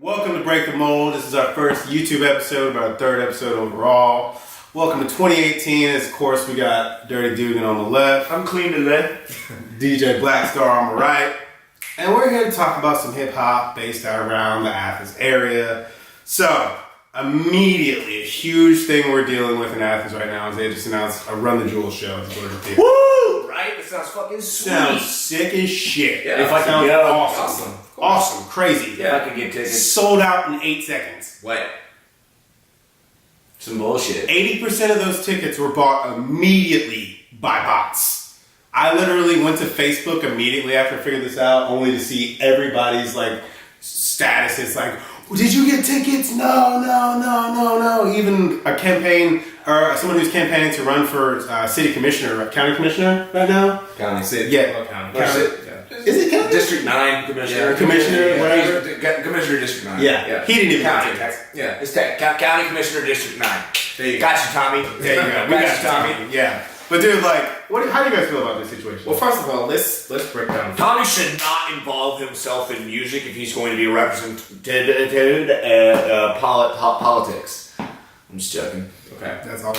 Welcome to Break the Mold. This is our first YouTube episode, but our third episode overall. Welcome to 2018. As of course, we got Dirty Dugan on the left. I'm clean today. DJ Blacquestarr on the right. And we're here to talk about some hip hop based out around the Athens area. So, immediately, a huge thing we're dealing with in Athens right now is they just announced a Run the Jewels show at the Georgia Theater. Woo! Right? It sounds fucking sweet. Sounds sick as shit. Yeah, if I could get awesome. Awesome. Crazy. Yeah, I could get tickets. Sold out in 8 seconds. What? Some bullshit. 80% of those tickets were bought immediately by bots. I literally went to Facebook immediately after I figured this out, only to see everybody's like statuses like, did you get tickets? No. Even a campaign or someone who's campaigning to run for city commissioner, county commissioner right now. County. City. Yeah. County. Is it county? District 9 commissioner. Yeah. Commissioner, whatever. Commissioner District 9. Yeah. He didn't even county. Yeah. It's County Commissioner District 9. There you go. Got you, Tommy. There you go. We got you, Tommy. Yeah. But dude, like, how do you guys feel about this situation? Well, first of all, let's break down. Tommy should not involve himself in music if he's going to be represented politics. I'm just joking. Okay, That's all.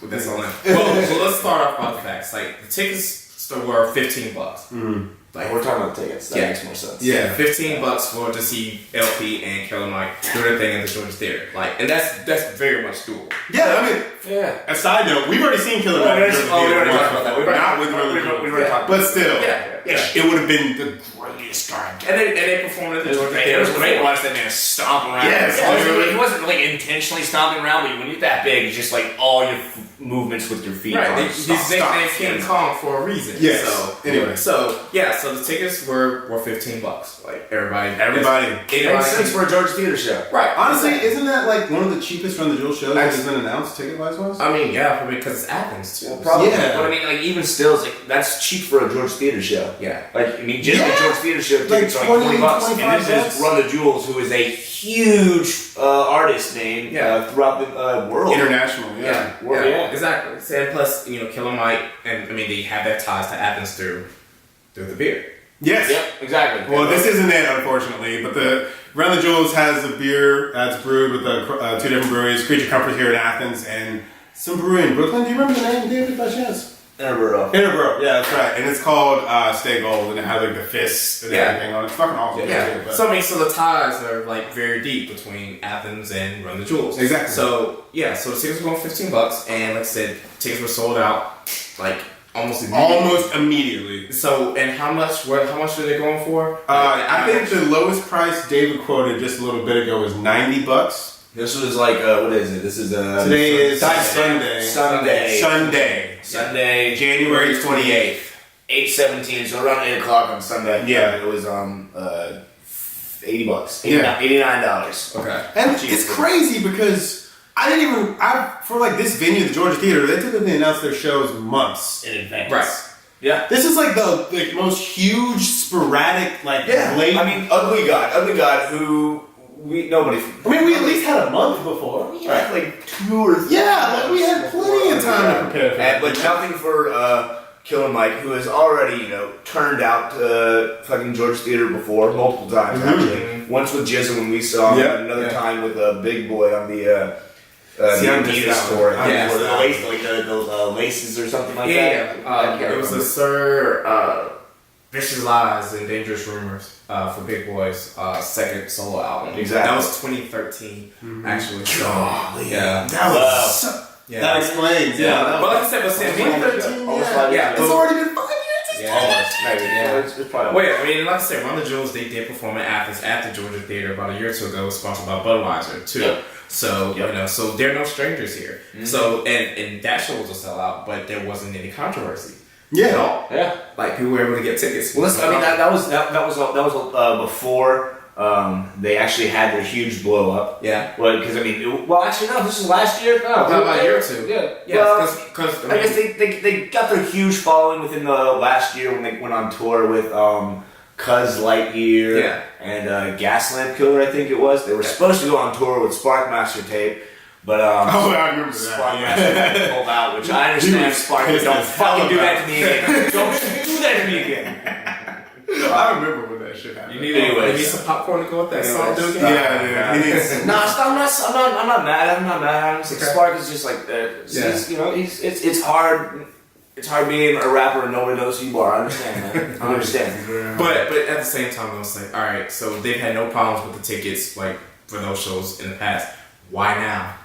that's all. Well, so let's start off about the facts. Like the tickets were $15. Mm-hmm. Like we're talking about tickets. That makes more sense. Yeah. $15 for to see LP and Killer Mike do their thing at the Georgia Theater. Like, and that's very much doable. Yeah, I mean, Yeah. a side note, we've already seen Killer Oh, Mike. we already talked about that. Not with Run the Jewels. But still, Yeah. it would have been the greatest time. And they performed at the Georgia Theater. It was great to watch that man stomp around. Yes, Yeah, he wasn't like intentionally stomping around, but when you're that big, it's just like all your movements with your feet. Right, are he's stop. nicknamed King Kong for a reason. Yes. So Anyway. so the tickets were $15. Like everybody. Makes sense for a Georgia Theater show. Right. Honestly, isn't that like one of the cheapest Run the Jewels shows that has been announced ticket-wise? I mean, yeah, because it's Athens too. Probably. Yeah. But I mean, like even still, it's like that's cheap for a Georgia Theater show. Yeah. Like I mean, generally Georgia Theater show tickets Like are like $20, 25 and this bucks? is Run the Jewels, who is a huge artist name throughout the world. International, yeah. Yeah. Exactly. And plus, Killer Mike, and I mean, they have their ties to Athens through the beer. Yes. Yep, exactly. Well, this isn't it, unfortunately, but the Run the Jewels has a beer that's brewed with two different breweries, Creature Comforts here in Athens, and some brewery in Brooklyn. Do you remember the name, David, by chance? Edinburgh. Yeah, that's right. And it's called Stay Gold, and it has like the fists and everything on it. It's fucking awesome. Yeah. But So I mean, so the ties are like very deep between Athens and Run the Jewels. Exactly. So yeah, so the tickets were going $15, and like I said, tickets were sold out like almost immediately. So and how much were they going for? I think the lowest price David quoted just a little bit ago was $90. This was like what is it? This is Today is Sunday, January 28th. 8:17, so around 8 o'clock on Sunday. Yeah. It was $80. Yeah. $89. Okay. And it's crazy because for like this venue, the Georgia Theater, they typically announce their shows months in advance. Right. Yeah. This is like the most huge, sporadic, late. I mean, Ugly God, who nobody. I mean, we at least had a month before. We had like 2 or 3. Yeah, like we had plenty of time to prepare for that. But nothing for Killer Mike, who has already, turned out fucking George Theater before, multiple times actually. Once with Jizzle when we saw him, and another time with Big Boy on the Adidas store. Yeah. The laces or something like that. Yeah. It was a Sir Vicious Lies and Dangerous Rumors for Big Boy's second solo album. Exactly. That was 2013, actually. So, Golly. yeah. That was that explains. Yeah. But like I said, 2013. Yeah. It's already been 5 years. It's probably. Wait, I mean, like I said, Run the Jewels, they did perform in Athens at the Georgia Theater about a year or two ago, sponsored by Budweiser too. Yep. So so they're no strangers here. Mm-hmm. So and that show was a sellout, but there wasn't any controversy. Yeah. At all. Yeah. Like people were able to get tickets. Well, listen, I mean that was before they actually had their huge blow up. Yeah. Well, because I mean, actually no, this was last year. No, about a year or two. Yeah. Yeah. Because I guess they got their huge following within the last year when they went on tour with Cuz Lightyear and Gaslamp Killer, I think it was. They were supposed to go on tour with Sparkmaster Tape. But I remember that. Pulled out, which I understand. Spark, don't fucking do that to me again. Don't do that to me again. I remember when that that shit happen. You need some popcorn to go with that song, Dugan? Yeah. He needs. No, I'm not mad. I'm not mad. I'm just Spark is just like, he's, you know, it's hard. It's hard being a rapper and nobody knows who you are. I understand, man. I understand. But at the same time, I was like, all right, so they've had no problems with the tickets, like, for those shows in the past. Why now?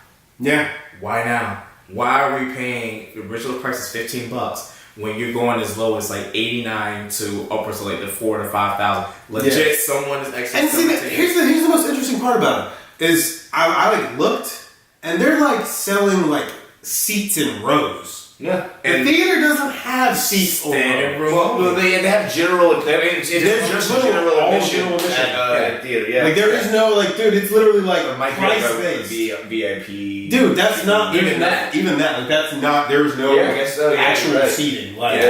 Yeah. Why now? Why are we paying, the original price is $15 when you're going as low as like 89 to upwards of like the 4,000 to 5,000? Legit, someone is actually. And see, here's the most interesting part about it is I like looked and they're like selling like seats in rows. Yeah, and the theater doesn't have seats or rows. Well, they have general. It's just general admission at theater. Yeah, like there is no like, dude. It's literally like price based. VIP. Dude, that's not even that. Even that, like that's not. There's no actual seating. Like,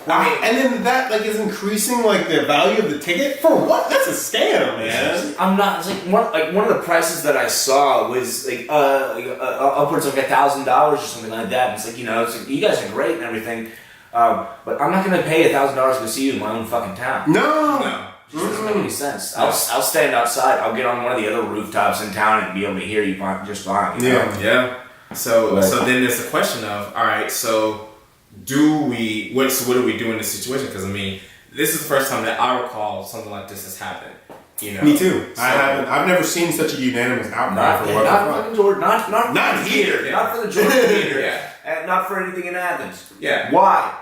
and then that like is increasing like the value of the ticket for what? That's a scam, man. I'm not. It's like one of the prices that I saw was like upwards of $1,000 or something like that. And it's like, you know, it's like, you guys are great and everything, but I'm not gonna pay $1,000 to see you in my own fucking town. No. It doesn't make any sense. I'll stand outside. I'll get on one of the other rooftops in town and be able to hear you just fine. You know? Yeah. So then there's the question of, all right, so what do we do in this situation? Because I mean, this is the first time that I recall something like this has happened. You know, me too. So, I've never seen such a unanimous outcry for what. Not here. Yeah. Not for the Georgia theater. Yeah. And not for anything in Athens. Yeah. Why?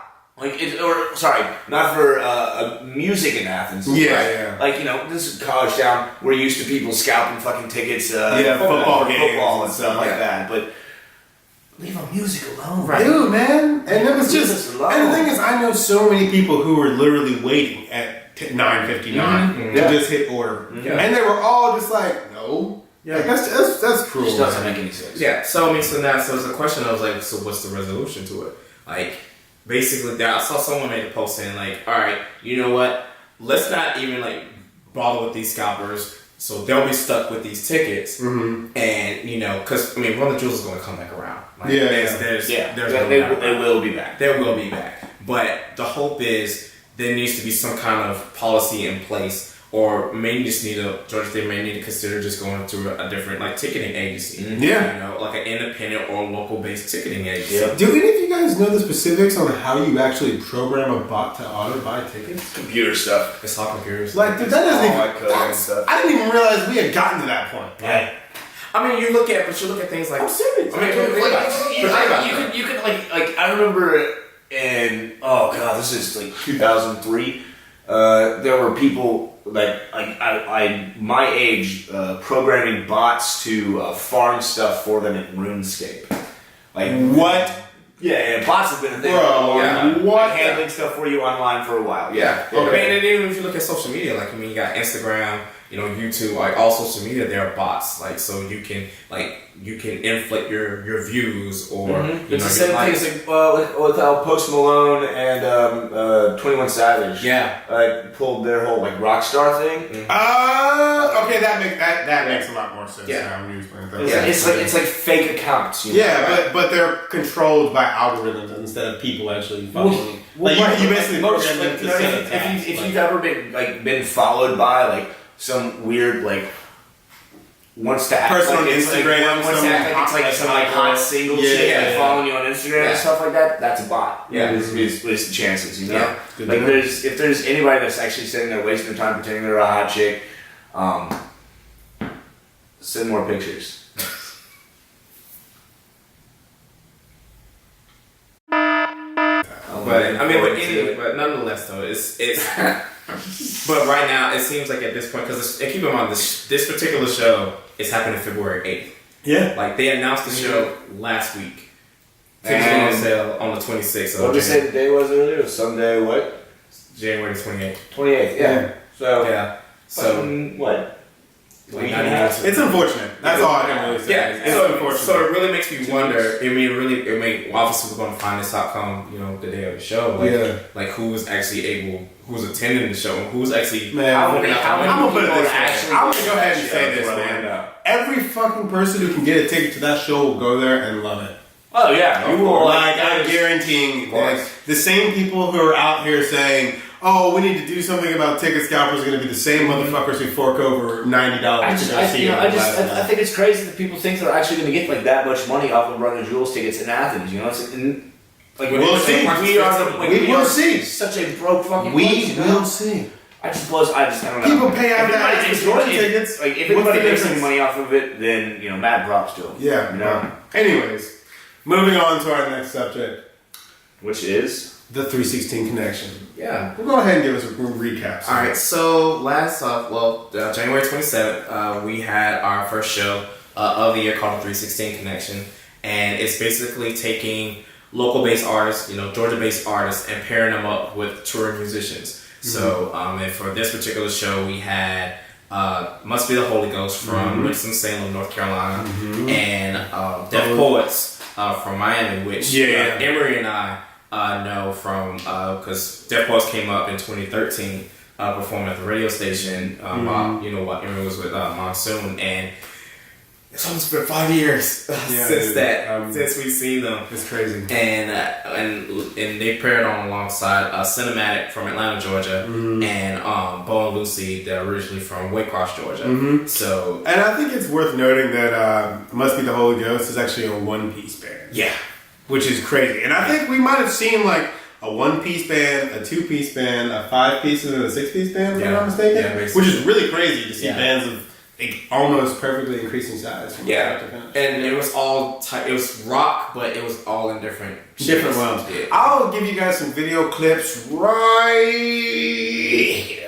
Not for music in Athens. Yeah. Like, you know, this is a college town. We're used to people scalping fucking tickets. Football games and stuff like that. But leave our music alone, right? Dude, man. And it was just. And the thing is, I know so many people who were literally waiting at 9:59 to just hit order, and they were all just like, no. Yeah, like, that's cruel. It doesn't make any sense. Yeah. So I mean, so there's a question. I was like, so what's the resolution to it? Like, basically, I saw someone made a post saying like, all right, you know what? Let's not even like bother with these scalpers. So they'll be stuck with these tickets, and you know, because I mean, Run the Jewels is going to come back around. Like, they will be back. They will be back. But the hope is there needs to be some kind of policy in place, or maybe they may need to consider just going to a different like ticketing agency. Yeah, you know, like an independent or local based ticketing agency. Yeah. Do any of you guys know the specifics on how you actually program a bot to auto buy tickets? Computer stuff. It's all computers. Like, dude, that doesn't even. I didn't even realize we had gotten to that point. Yeah. I mean, you look at things like. I'm serious. I mean, you could like I remember in this is like 2003. There were people like I my age programming bots to farm stuff for them in RuneScape. Like what? Yeah, bots have been a thing for a long time. What? Handling stuff for you online for a while. Yeah. Okay. I mean, and even if you look at social media, like, I mean, you got Instagram, you know, YouTube, like all social media, there are bots. Like, so you can inflate your views or it's the same thing as with how Post Malone and 21 Savage pulled their whole like Rockstar thing. Okay, that makes a lot more sense now when you explain that. It's like fake accounts. You know? But they're controlled by algorithms instead of people actually following. You basically program them to set attacks. If you've ever been followed by like some weird like wants to act person like on Instagram, it's like some like hot single chick following you on Instagram and stuff like that. That's a bot. Yeah, is the chances, you know. Yeah. Like if there's anybody that's actually sitting there wasting their time pretending they're a hot chick, send more pictures. But nonetheless, though, it's. But right now, it seems like at this point, because keep in mind, this particular show is happening February 8th. Yeah. Like, they announced the show last week. Tickets went on sale on the 26th. What did you say the day was earlier? It was Sunday, what? January 28th. 28th, yeah. So, what? It's unfortunate. That's all I can really say. Yeah, it's unfortunate. So it really makes me wonder. Obviously we're going to find this outcome, you know, the day of the show. Like who's attending the show, and who's actually. Man, I'm gonna put it this way. I'm gonna go ahead and say this, man. Every fucking person who can get a ticket to that show will go there and love it. Oh yeah, you will. Like, I'm guaranteeing, like, the same people who are out here saying, oh, we need to do something about ticket scalpers are going to be the same motherfuckers who fork over $90 to go see I think it's crazy that people think they're actually going to get like that much money off of running Jules tickets in Athens. You know, we'll see. We will see. Such a broke fucking We place, will see. I don't know. People pay out that for Jordan tickets. Like if anybody makes any money off of it, then mad props to them. Yeah. You know. Anyways, moving on to our next subject, Which is the 316 connection. Yeah. We'll go ahead and give us a recap. All right. So last off, January 27th, we had our first show of the year called the 316 Connection, and it's basically taking local-based artists, Georgia-based artists, and pairing them up with touring musicians. So, and for this particular show, we had Must Be the Holy Ghost from Winston-Salem, North Carolina, and Deaf Poets from Miami, which Emery and I know from, because Deaf Poets came up in 2013, performing at the radio station while Emery was with Monsoon, and it's almost been 5 years since we've seen them. It's crazy. And they paired on alongside Cinematic from Atlanta, Georgia, and Beau Luci, they're originally from Waycross, Georgia. So, and I think it's worth noting that Must Be the Holy Ghost is actually a one-piece band. Yeah, which is crazy. And I think we might have seen like a one-piece band, a two-piece band, a five-piece, and then a six-piece band, if I'm not mistaken. Yeah, which is really crazy to see bands of almost perfectly increasing size. From start to finish. And it was all it was rock, but it was all in different realms. Yeah. I'll give you guys some video clips right here.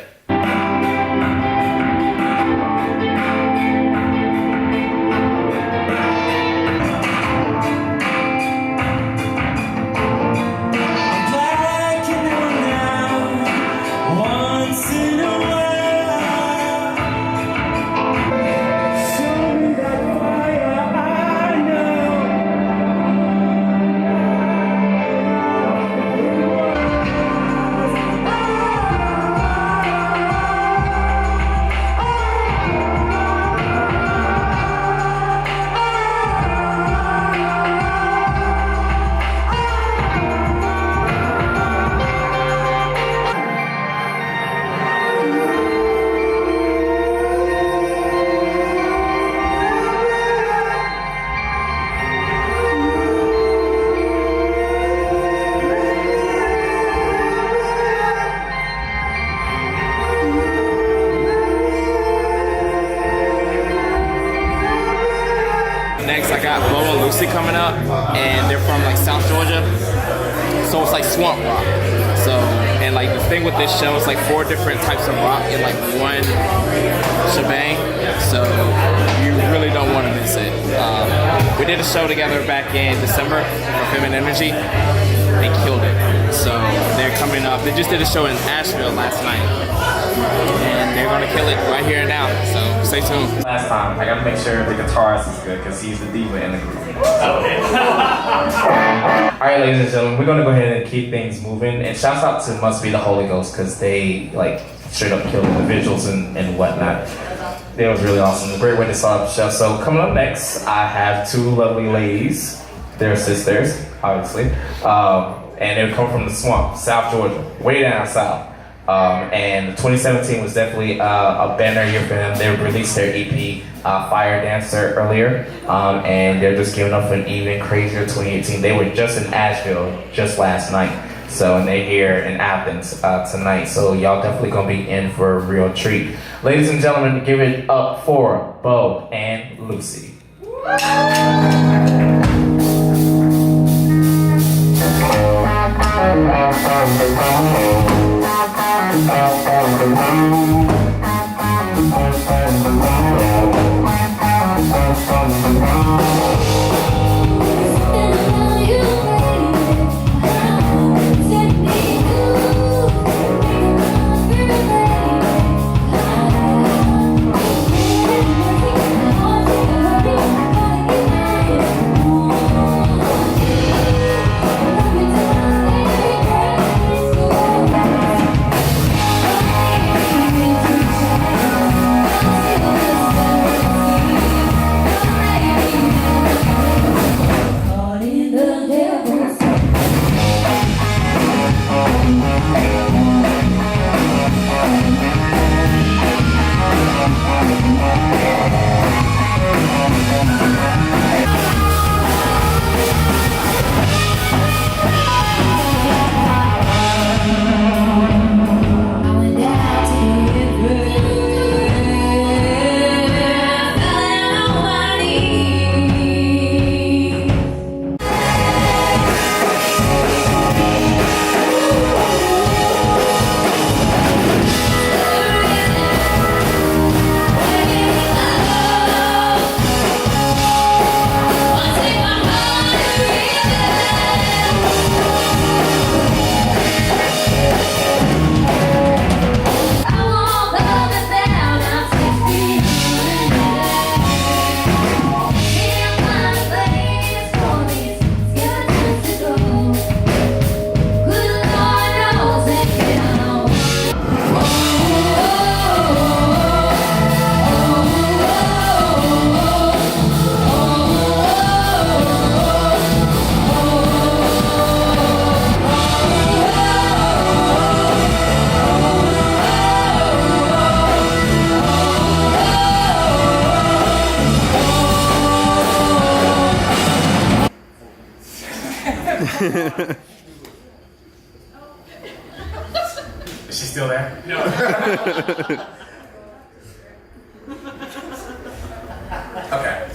Next, I got Beau and Luci coming up, and they're from like South Georgia, so it's like swamp rock. So, and like the thing with this show is like 4 different types of rock in like one shebang. So you really don't want to miss it. We did a show together back in December for Feminine Energy. They killed it. So they're coming up. They just did a show in Asheville last night, and they're gonna kill it right here and now. So stay tuned. Last time, I gotta make sure the guitarist is good because he's the diva in the group. Alright, ladies and gentlemen, we're gonna go ahead and keep things moving. And shouts out to Must Be the Holy Ghost because they like straight up killed the visuals and whatnot. It was really awesome. A great way to start off the show. So coming up next, I have 2 lovely ladies. They're sisters, obviously. And they come from the swamp, South Georgia, way down south. And 2017 was definitely a banner year for them. They released their EP, Fire Dancer, earlier, and they're just giving up an even crazier 2018. They were just in Asheville just last night, so and they're here in Athens tonight. So y'all definitely gonna be in for a real treat. Ladies and gentlemen, give it up for Beau and Luci. Thank you. Is she still there? No. Okay.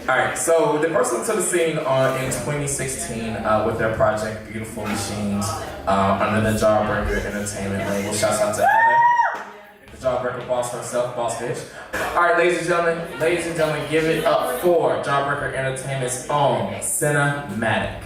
All right. So they burst into the scene in 2016 with their project "Beautiful Machines" under the Jawbreaker Entertainment label. Shouts out to Heather, the Jawbreaker boss herself, boss bitch. All right, ladies and gentlemen, give it up for Jawbreaker Entertainment's own Cinematic.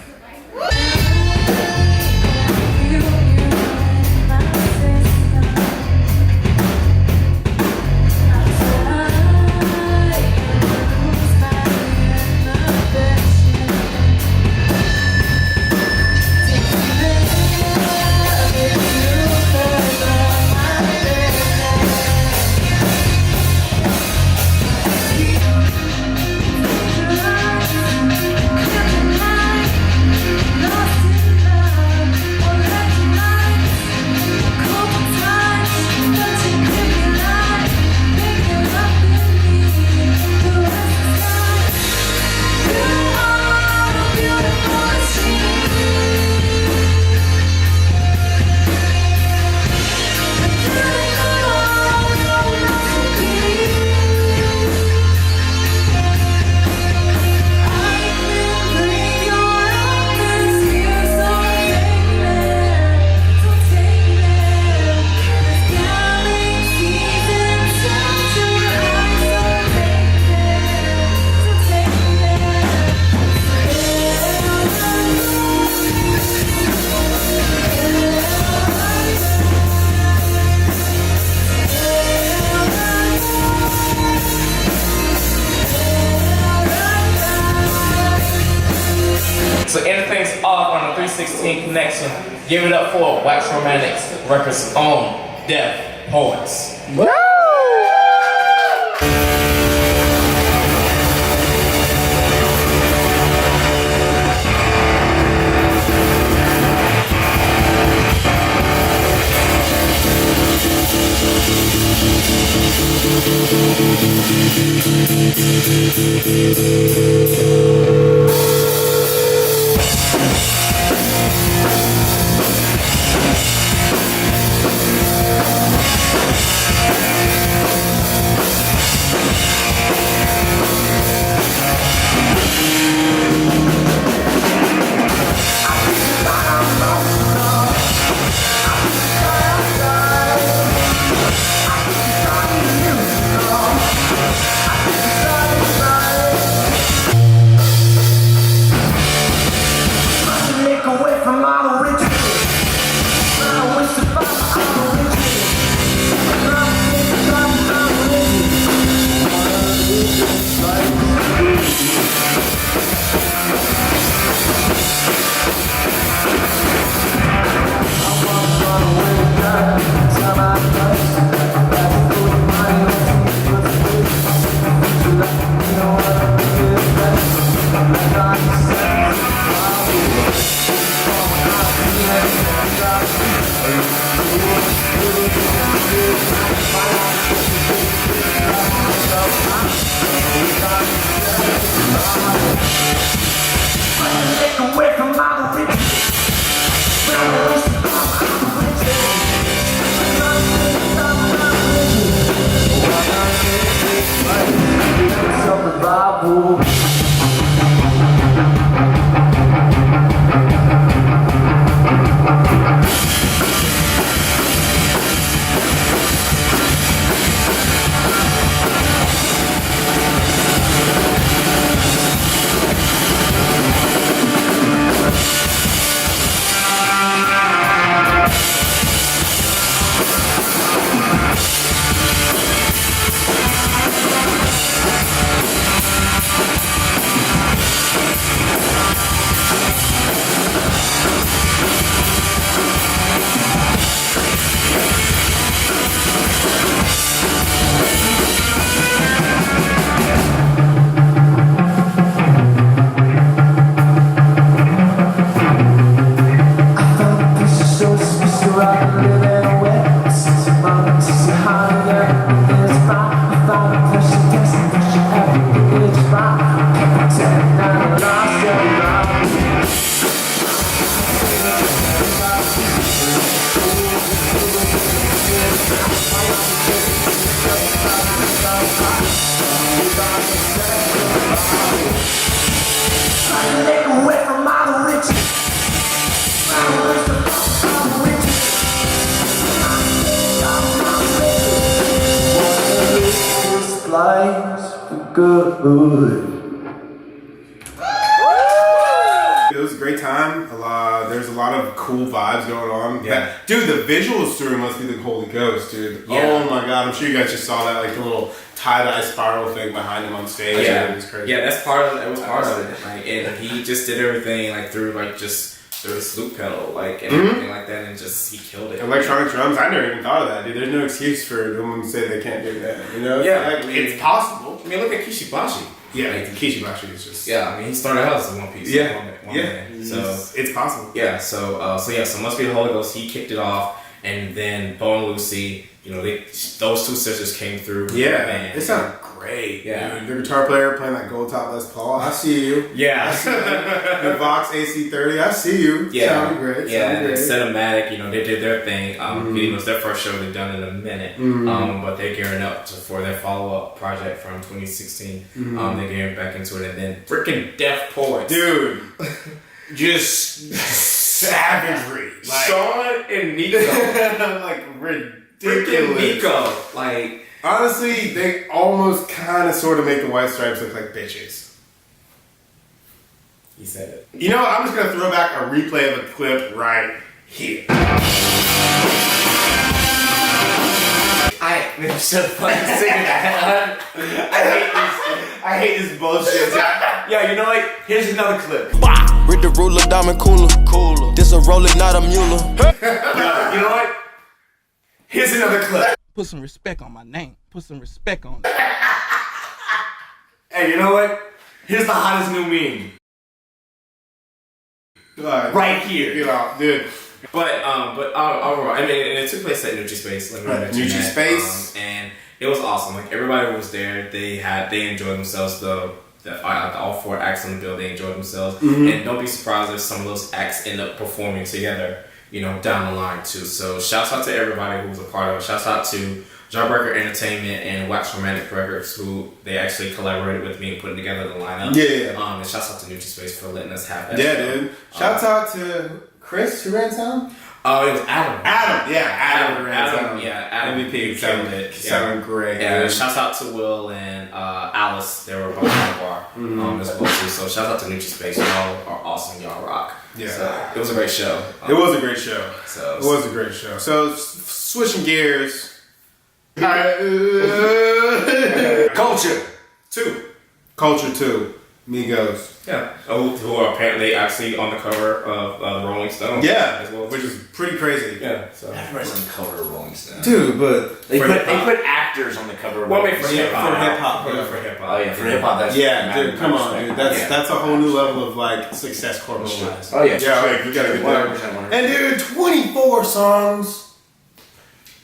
So anything's off on the 316 connection. Give it up for Wax Romantics Records' own Deaf Poets. It was a great time. There's a lot of cool vibes going on. Yeah. Dude, the visuals through must be the Holy Ghost, dude. Yeah. Oh my god, I'm sure you guys just saw that, like the little tie-dye spiral thing behind him on stage. Yeah, It was crazy. Yeah, that's part of it. It was part of it. Like, and he just did everything like through his loop pedal, like and everything like that, and just he killed it. Electronic drums, I never even thought of that, dude. There's no excuse for someone to say they can't do that. You know? Yeah, Like, it's possible. I mean, look at Kishibashi. Yeah, like, Kishibashi is just... Yeah, I mean, he started out as a one piece. Yeah. One Yeah. man. So it's possible. yeah, so Must Be the Holy Ghost. He kicked it off, and then Beau and Luci, you know, those two sisters came through. Yeah, and it sounded great. Yeah. Dude, the guitar player playing that gold top Les Paul. I see you. Yeah. I see you. The Vox AC30. I see you. Yeah, Sounded great. yeah, Sounded and great. Cinematic, you know, they did their thing. It was their first show they've done in a minute, but they're gearing up for their follow-up project from 2016. They're getting back into it, and then freaking Deaf Poets, Dude, just savagery. Like, Sean and Nico, like freaking ridiculous. Nico, like Honestly, they almost kind of sort of make the White Stripes look like bitches. he said it. You know what? I'm just going to throw back a replay of a clip right here. I'm so fucking sick of that. I hate this bullshit. Yeah, you know what? Here's another clip. With the ruler, diamond cooler. This a roller, not a mule. You know what? Here's another clip. Put some respect on my name. Put some respect on it. Hey, you know what? Here's the hottest new meme. Right here. You know, dude. But overall, I mean, and it took place at Nuci Space. Let me mention Nuci that. Space. And it was awesome. Like everybody was there. They enjoyed themselves. All four acts on the bill, they enjoyed themselves. And don't be surprised if some of those acts end up performing together, you know, down the line too. So shouts out to everybody who was a part of it. Shouts out to Jawbreaker Entertainment and Wax Romantic Records, who they actually collaborated with me in putting together the lineup. Yeah. And shouts out to Nuci Space for letting us have that. Yeah, show. dude. Shouts out to Chris, who ran sound? Oh, it was Adam. Adam, Adam, MVP killed it. Sounded great. Yeah, dude. shouts out to Will and Alice. They were both on the bar as well too. So shout out to Nuci Space. Y'all are awesome. Y'all rock. Yeah. So, it was a great show. It was a great show. So It was a great show. So switching gears. Culture. Culture II. Migos. yeah, who are apparently actually on the cover of Rolling Stone. Yeah, as well, which is pretty crazy. yeah. So Everybody's on the cover of Rolling Stone. Dude, but They For put hip-hop. actors on the cover of well, Rolling wait for Stone. hip hop. For hip-hop, For yeah. hip hop. Oh yeah, for hip hop, that's yeah, dude, mad come on, respect. dude. That's Yeah. that's a whole new level of like success corporate wise. Oh yeah, Yeah, like, you gotta get there. 100%. And dude, 24 songs.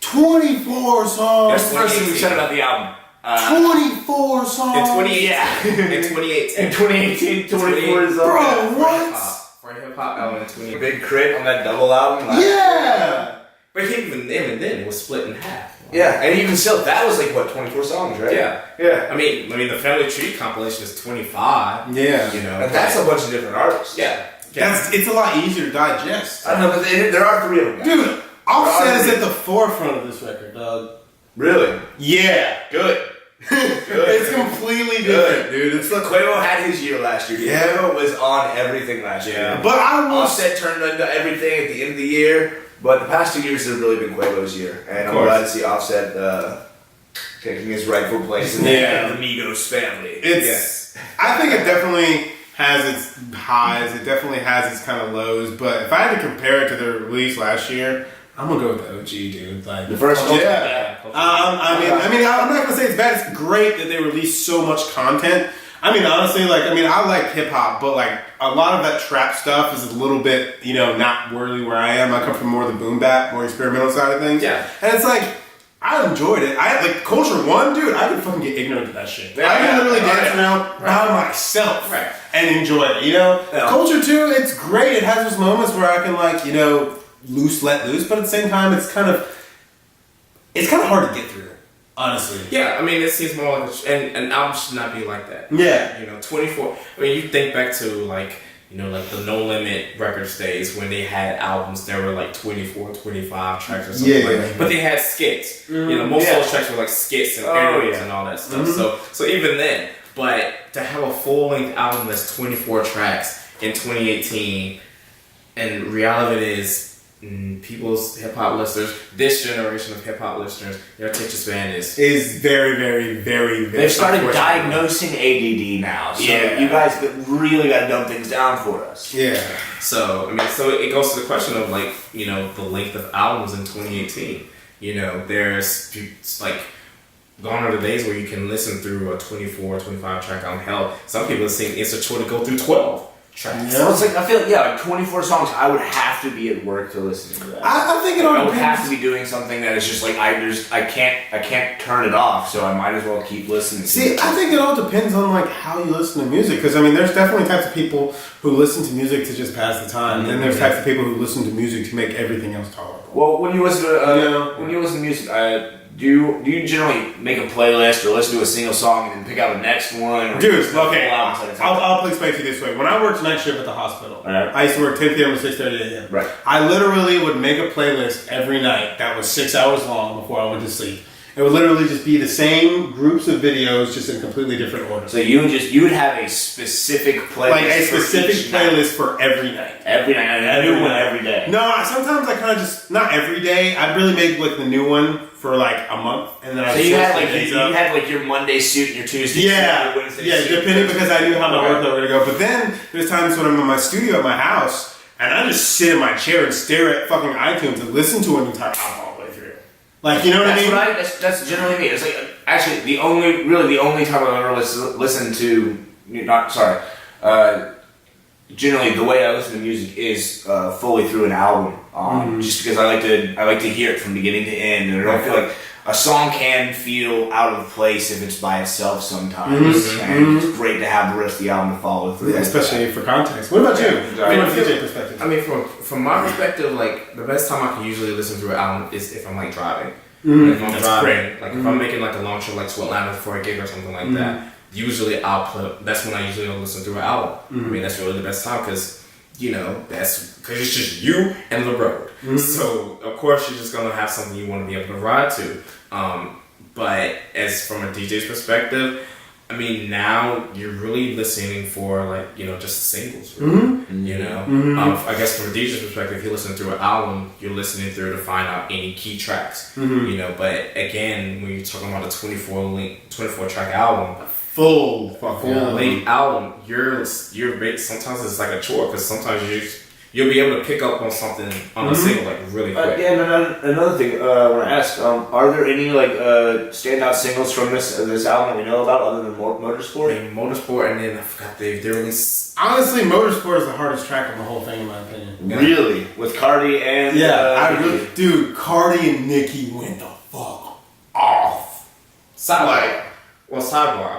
24 songs. That's the first thing we said about the album. 24 songs. In 2018. Yeah. In 2018. In 2018, 24 is Bro, up. what? For a hip hop album in 2018. Big crit on that double album. Yeah. But even then, it was split in half. Yeah, and even still, that was like what 24 songs, right? Yeah. Yeah. I mean, the Family Tree compilation is 25. Yeah. You know, And that's a bunch of different artists. yeah. It's a lot easier to digest. I don't know, but there are three of them. Guys. Dude, Offset is at the forefront of this record, dog. Really? Yeah. Good. It's completely different, dude. It's like, Quavo had his year last year. Yeah. Quavo was on everything last year. but I was. Offset turned into everything at the end of the year, but the past 2 years have really been Quavo's year, and I'm course. glad to see Offset taking his rightful place in Yeah. the Migos family. It's. I think it definitely has its highs. It definitely has its kind of lows. But if I had to compare it to the release last year, I'm gonna go with the OG, dude. Like The first one? yeah. I mean, I'm not gonna say it's bad. It's great that they release so much content. I mean, honestly, I like hip hop, but like a lot of that trap stuff is a little bit, you know, not really where I am. I come from more the boom bap, more experimental side of things. Yeah. And it's like, I enjoyed it. I like Culture I, dude. I could fucking get ignorant to that shit. Yeah, I can yeah. literally Oh, dance yeah. around by myself Right. and enjoy it. You know, Yeah. Culture II, it's great. It has those moments where I can like, you know, let loose, but at the same time, it's kind of hard to get through. Honestly. Yeah, I mean, it seems more like an album should not be like that. Yeah. 24. I mean, you think back to like the No Limit Records days when they had albums that were like 24, 25 tracks or something like that. But they had skits. Most of those tracks were like skits and parodies and all that stuff. So even then, but to have a full length album that's 24 tracks in 2018, and reality of it is. People's hip hop listeners, this generation of hip hop listeners, their attention span is very, very, very, very. They've started diagnosing ADD now, so you guys really got to dumb things down for us. Yeah. So it goes to the question of like the length of albums in 2018. There's like gone are the days where you can listen through a 24, 25 track album. Hell, some people think it's a chore to go through 12. Tracks. So it's like I feel like 24 songs. I would have to be at work to listen to that. I think it all I would depends. have to be doing something that is just like I can't turn it off. So I might as well keep listening. See, I think it all depends on like how you listen to music. Because I mean, there's definitely types of people who listen to music to just pass the time, and then there's types of people who listen to music to make everything else tolerable. Well, when you listen to music, do you generally make a playlist or listen to a single song and then pick out the next one? Or Dude, okay, I'll explain to you this way. When I worked night shift at the hospital, I used to work 10 p.m. to 6:30 a.m. Right. I literally would make a playlist every night that was 6 hours long before I went to sleep. It would literally just be the same groups of videos, just in completely different order. So you would have a specific playlist, like a specific playlist for every night. Every night, and a new one every day. No, sometimes I kind of just not every day. I'd really make like the new one for like a month, and then I. So you had like your Monday suit and your Tuesday suit and your Wednesday suit. Depending because I knew how my workload was gonna go. But then there's times when I'm in my studio at my house, and I just sit in my chair and stare at fucking iTunes and listen to an entire album all the way through. Like, you know what I mean? That's generally me. It's like actually the only time I've ever listened to generally the way I listen to music is fully through an album. Just because I like to hear it from beginning to end, and I don't feel like a song can feel out of place if it's by itself sometimes. And it's great to have the rest of the album to follow through. Yeah, especially for context. What about you? From a DJ perspective. I mean, from my perspective, like the best time I can usually listen to an album is if I'm like driving. Like, if I'm driving, like if I'm making like a long trip, like to Atlanta for a gig or something like that. Usually that's when I usually listen to an album. I mean, that's really the best time because that's because it's just you and the road. So of course you're just gonna have something you want to be able to ride to. But as from a DJ's perspective, I mean, now you're really listening for like just singles. Really. I guess from a DJ's perspective, if you're listening through an album, you're listening through to find out any key tracks. But again, when you're talking about a 24 track album. Full length album. You're sometimes it's like a chore because sometimes you'll be able to pick up on something on a single like really quick. And another thing I want to ask: are there any like standout singles from this album that we know about other than Motorsport? I mean, Motorsport, and then I forgot they released. Honestly, Motorsport is the hardest track on the whole thing in my opinion. Really, with Cardi and dude, Cardi and Nicki went the fuck off. Sidebar.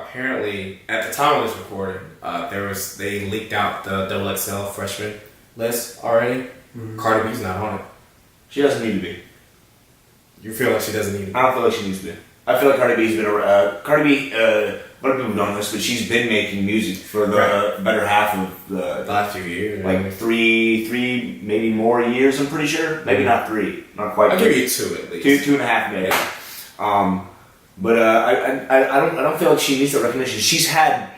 Apparently, at the time of this recording, they leaked out the XXL freshman list already. Cardi B's not on it. She doesn't need to be. You feel like she doesn't need to be? I don't feel like she needs to be. I feel like Cardi B's been around. Cardi B, a lot of people don't know this, but she's been making music for the better half of the last few years. Like three, maybe more years. I'm pretty sure. Maybe not 3, not quite. I'll give you 2 at least. 2.5 maybe. But I don't feel like she needs that recognition. She's had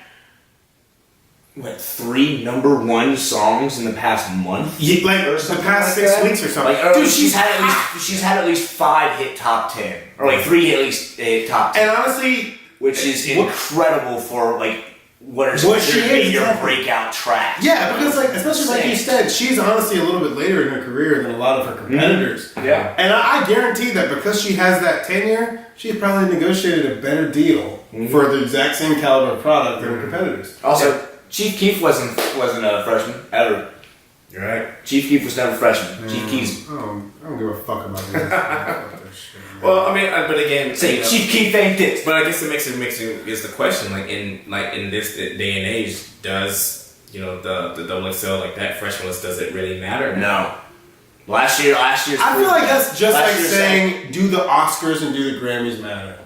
3 number 1 songs in the past month, like the past 6 weeks or something. Dude, she's had at least 5 hit top 10, or like 3 at least hit top 10. And honestly, which is incredible for like what should be your breakout track. Yeah, because like especially like you said, she's honestly a little bit later in her career than a lot of her competitors. Yeah, and I guarantee that because she has that tenure, she's probably negotiated a better deal for the exact same caliber of product than her competitors. Also, Chief Keef wasn't a freshman ever. You're right. Chief Keef was never a freshman. Chief Keef's. I don't give a fuck about this. Well, I mean, but again, Chief Keef ain't this. But I guess it makes is the question like in this day and age, does the double XL like that freshman list, does it really matter? No. Last year's. I feel like that's just like saying, do the Oscars and do the Grammys matter?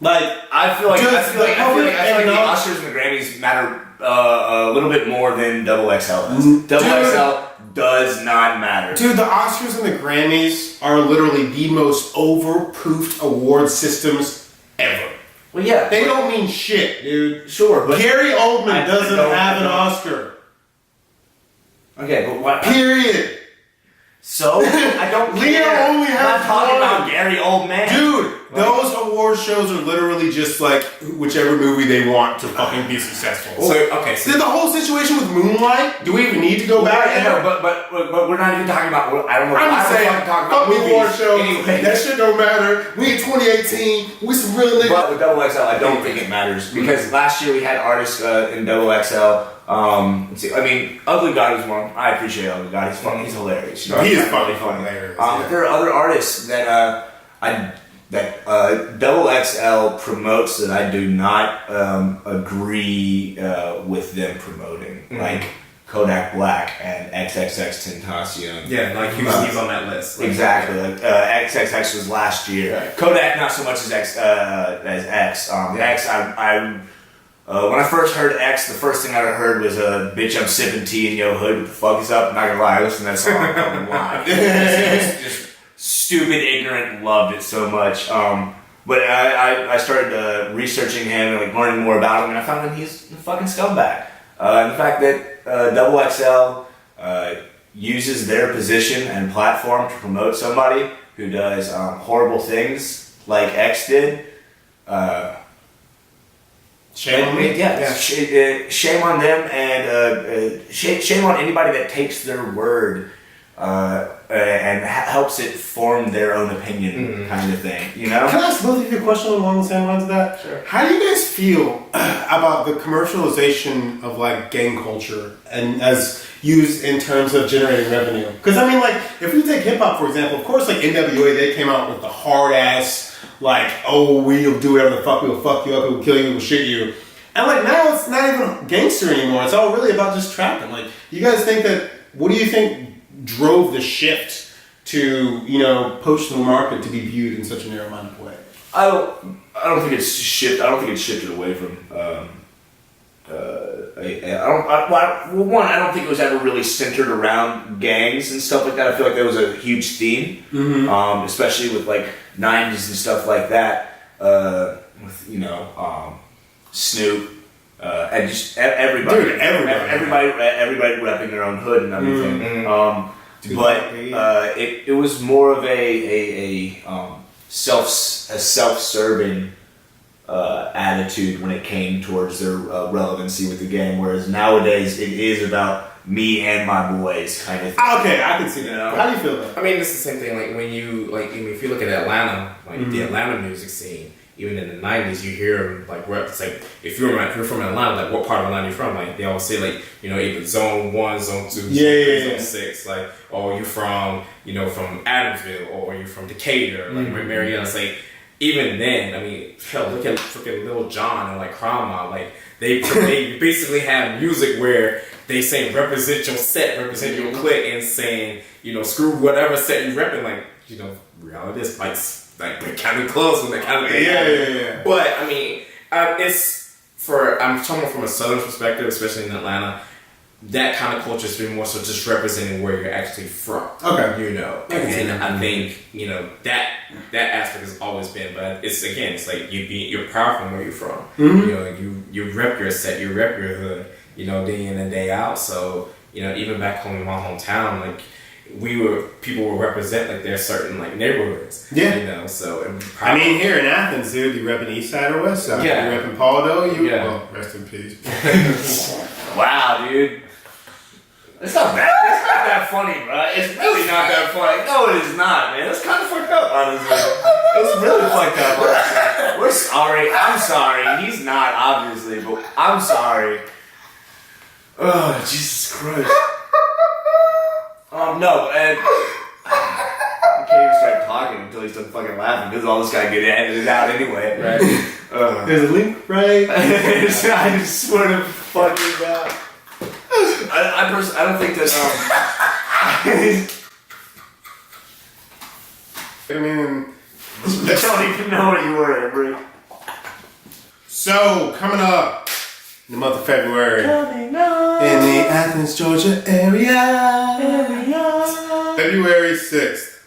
Like, I feel like Dude, I feel like, the I feel like, public I feel like the acknowledge- Oscars and the Grammys matter a little bit more than Double XL does. Double XL does not matter. dude, the Oscars and the Grammys are literally the most overproofed award systems ever. Well, yeah, They don't mean shit, dude. sure, but Gary Oldman I doesn't don't- have an Oscar. okay, but what? Period. So I don't Leo care. only I'm has not talking one. about Gary Oldman, Dude, those award shows are literally just like whichever movie they want to fucking be successful. So okay, so Did the whole situation with Moonlight? Do we even need to go back Right, there? no, but we're not even talking about. I don't know. I'm why just we're saying, fucking talking fuck about the movies. award shows. Anyway, That shit don't matter. We in 2018. We some real niggas. but with Double XL, I don't think it matters because last year we had artists in Double XL. Let's see. I mean, Ugly God is one. I appreciate Ugly God. He's fun. He's hilarious. You know, He is he's fucking really funny. hilarious. There are other artists that Double XL promotes that I do not agree with them promoting, like Kodak Black and XXX Tentacion. yeah, like he's on that list. Like, Exactly. Like XXX was last year. Right. Kodak not so much as X. X. When I first heard X, the first thing I heard was "Bitch, I'm sipping tea in yo hood. What the fuck is up?" Not gonna lie, I listened to that song. I'm not gonna lie. Just stupid, ignorant, loved it so much. But I started researching him and like learning more about him, and I found that he's a fucking scumbag. And the fact that Double XL uses their position and platform to promote somebody who does horrible things like X did. Shame on me. Yeah. Shame on them, and shame on anybody that takes their word and helps it form their own opinion, kind of thing. You know? Can I ask both of you a question along the same lines of that? Sure. How do you guys feel about the commercialization of like gang culture and as used in terms of generating revenue? Because I mean, like, if we take hip hop for example, of course, like NWA, they came out with the hard ass, like, oh, we'll do whatever the fuck, we'll fuck you up, we'll kill you, we'll shit you. And like now, it's not even gangster anymore. It's all really about just trapping. Like, you guys think that? What do you think drove the shift to, you know, push the market to be viewed in such a narrow-minded way? I don't think it's shifted. I don't think it's shifted away from. I don't think it was ever really centered around gangs and stuff like that. I feel like there was a huge theme, especially with like '90s and stuff like that. With Snoop. And just everybody, Dude, everybody repping their own hood and everything. But it was more of a self-serving attitude when it came towards their relevancy with the game. Whereas nowadays it is about me and my boys kind of thing. Okay, I can see that. You know? How do you feel about that? I mean, it's the same thing. Like when you if you look at Atlanta, like the Atlanta music scene. Even in the '90s, you hear like rap. It's like if you're from Atlanta, like what part of Atlanta you from? Like they always say like either Zone 1, Zone 2, Zone 6. Like you from from Adamsville or you from Decatur, like Marietta. It's like even then, I mean, hell, look at freaking Lil Jon and like Crime Mob. Like they basically have music where they say represent your set, represent your clique, and saying screw whatever set you repping. Like reality is like kind of close when that kind of thing. Yeah. But I mean, I'm talking from a southern perspective, especially in Atlanta. That kind of culture has been more so just representing where you're actually from. Okay. And I think that aspect has always been, but it's like you're proud from where you're from. You rep your set, you rep your hood. Day in and day out. So even back home in my hometown, like. People will represent like their certain like neighborhoods. Yeah. So I mean, here in Athens, dude, you repping East Side or West Side? Yeah. You repping Paul Doe? Yeah. Well, rest in peace. Wow, dude. It's not that funny, bro. It's really not that funny. No, it is not, man. It's kind of fucked up, honestly. It's really fucked up, honestly. We're sorry. I'm sorry. He's not, obviously, but I'm sorry. Oh, Jesus Christ. No, and I can't even start talking until he's done fucking laughing because all this guy get edited out anyway. Right? There's a link, right? I just swear to fucking God. I don't think that. I mean, I don't even know what you were, Avery. So, coming up in the month of February, in the Athens, Georgia area. February 6th.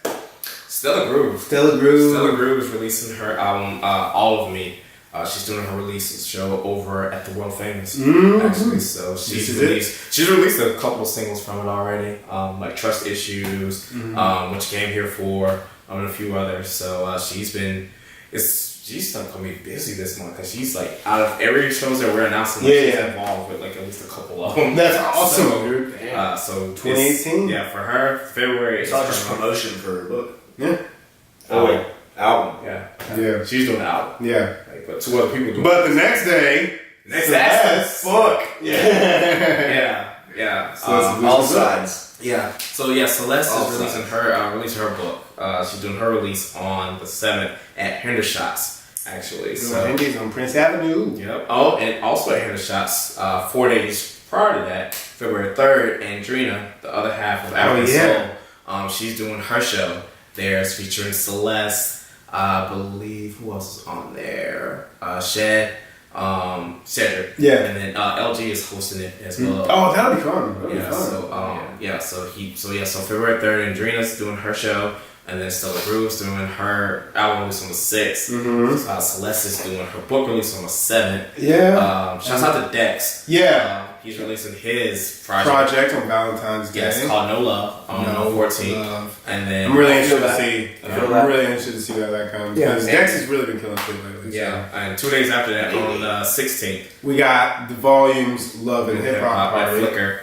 Stella Groove. Stella Groove. Stella Groove is releasing her album, All of Me. She's doing her release show over at the World Famous, actually. So she's released a couple of singles from it already, like Trust Issues, What You Came Here For, and a few others. So she's gonna be busy this month because she's like out of every shows that we're announcing, she's involved with like at least a couple of them. That's awesome, dude. So 2018. Yeah, for her, February. It's not just promotion for her book. Yeah. Oh wait, album. Yeah. She's doing the album. Yeah. Like, but two other people doing. But the next day, that's the book. Yeah. Yeah. All sides. Yeah. So Celeste is releasing her book. She's doing her release on the 7th at Hendershots. Actually, so Hendy's on Prince Avenue. Yep. Oh, and also at Hendershots, 4 days prior to that, February 3rd, Andrina, the other half of African Soul, she's doing her show. There's featuring Celeste, I believe, who else is on there? Cedric. Yeah. And then LG is hosting it as well. Oh, that'll be fun. So February 3rd, Andrina's doing her show. And then Stella Groove's doing her album release on the 6th. Celeste is doing her book release on the 7th. Yeah. Shouts out to Dex. Yeah. He's releasing his project on Valentine's Day. Yes, called No Love on the 14th. And then I'm really interested to see. I'm really interested to see how that comes. Because Dex has really been killing shit lately. Yeah. And 2 days after that, on the 16th, we got the volumes Love and Hip Hop by Flickr.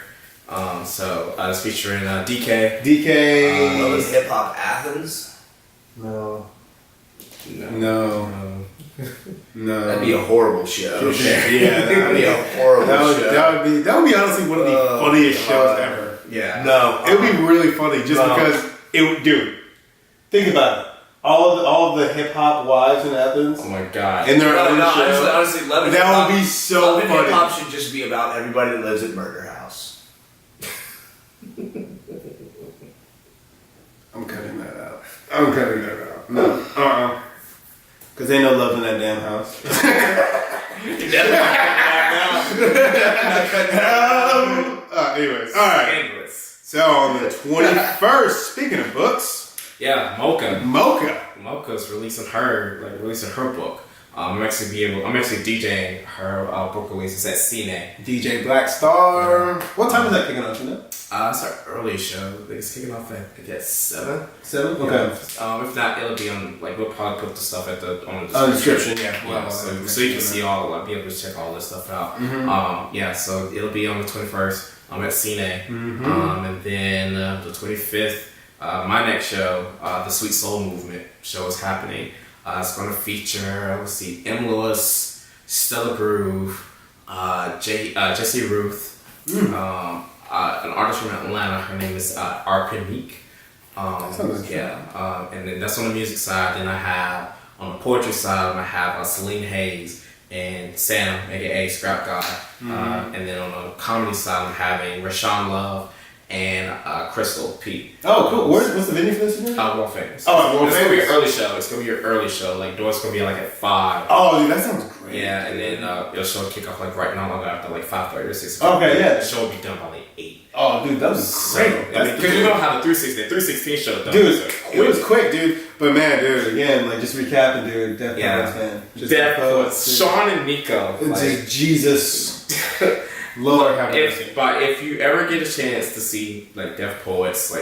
It's featuring DK. Love is Hip Hop Athens. No. That'd be a horrible show. Yeah, that'd be a horrible show. That would be honestly one of the funniest shows ever. Yeah. No, it would be really funny just because it would. Dude, think about it. All of the hip hop wives in Athens. Oh my god. And their own show. Honestly, Love and that Hip Hop, would be so Love funny. and Hip Hop should just be about everybody that lives at Murder House. I'm cutting that out. No. Because ain't no love in that damn house. Anyways. Alright. So on the 21st, speaking of books. Yeah, Mocha's releasing her book. I'm actually DJing her book release. It's at Cine. DJ Blacquestarr. What time is that kicking off, you know? It's our early show. It's kicking off at 7. 7? Okay. Yeah. If not, it'll be on, we'll probably put the stuff on the description. So you can see be able to check all this stuff out. So it'll be on the 21st. I'm at Cine. And then the 25th, my next show, the Sweet Soul Movement show is happening. It's going to feature, M. Lewis, Stella Groove, Jesse Ruth, an artist from Atlanta. Her name is Arpenique. And then that's on the music side. Then I have, on the poetry side, I have Celine Hayes and Sam, aka Scrap God. And then on the comedy side, I'm having Rashawn Love and Crystal P. Oh, cool. What's the venue for this again? World Famous. Oh, World It's Famous. gonna be an early show. It's gonna be your early show. Doors gonna be at 5. Oh, dude, that sounds great. Yeah, and then your show will kick off right now, after 5:30 or 6. Okay, yeah. The show will be done by 8. Oh, dude, that was great. Because we don't have a 316 show done. Dude, it was quick, dude. But man, dude, again, just recapping, dude. Death Poets, man. Death Poets. Sean and Nico. Just Jesus. Lord have mercy. If you ever get a chance to see Deaf Poets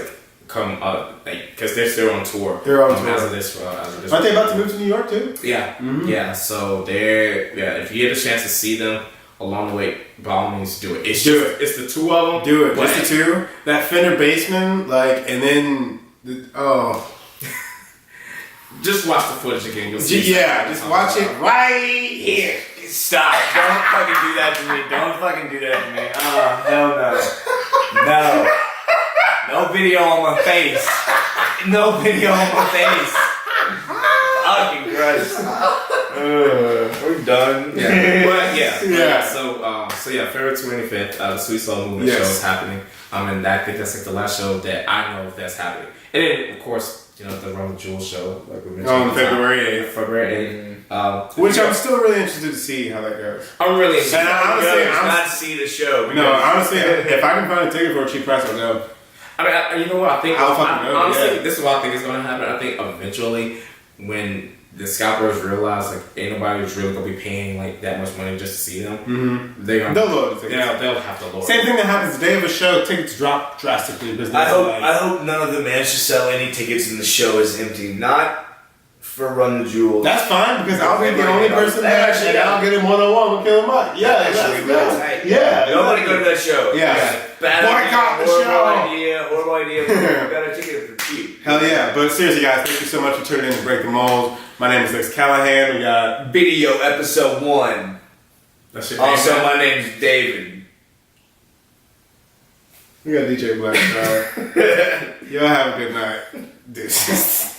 come up, because they're still on tour. They're on tour. As of this, aren't they about to move to New York too? Yeah, yeah. So if you get a chance to see them along the way, by all means do it. It's the two of them. Do it. Just the two. That Fender Bassman, and then just watch the footage again. You'll see. Yeah, just watch it right here. Stop. Don't fucking do that to me. Don't fucking do that to me. Oh, hell no. No. No video on my face. No video on my face. Fucking Christ. We're done. Yeah. So February 25th, the Sweet Soul Movement show is happening. And I think that's the last show that I know that's happening. And then, of course, the Rum Jewel show, like we mentioned. On February 8th. February 8th. Which I'm still really interested to see how that goes. I'm really interested. And honestly, not see the show. No, honestly, if I can find a ticket for a cheap price, I'll go. I mean, you know what? I think I'll fucking go, honestly, yeah. this is what I think is going to happen. I think eventually, when the scalpers realize like ain't nobody who's really gonna be paying like that much money just to see them, they'll lower the tickets. They'll have to lower. Same thing that happens the day of a show. Tickets drop drastically. Business. I hope none of them manage to sell any tickets and the show is empty. Not for Run the Jewels. That's fine because I'll be the only person there and I'll get him one-on-one with Killer Mike. Yeah, actually really tight. Yeah, nobody go to that show. Yeah, Bad boycott the show. Horrible idea. We got a ticket for cheap. Hell yeah! But seriously, guys, thank you so much for tuning in to Break the Mold. My name is Lex Callahan. We got Video episode 1. That's your Also, name, my name's David. DJ Blacquestarr. Y'all have a good night. Deuces.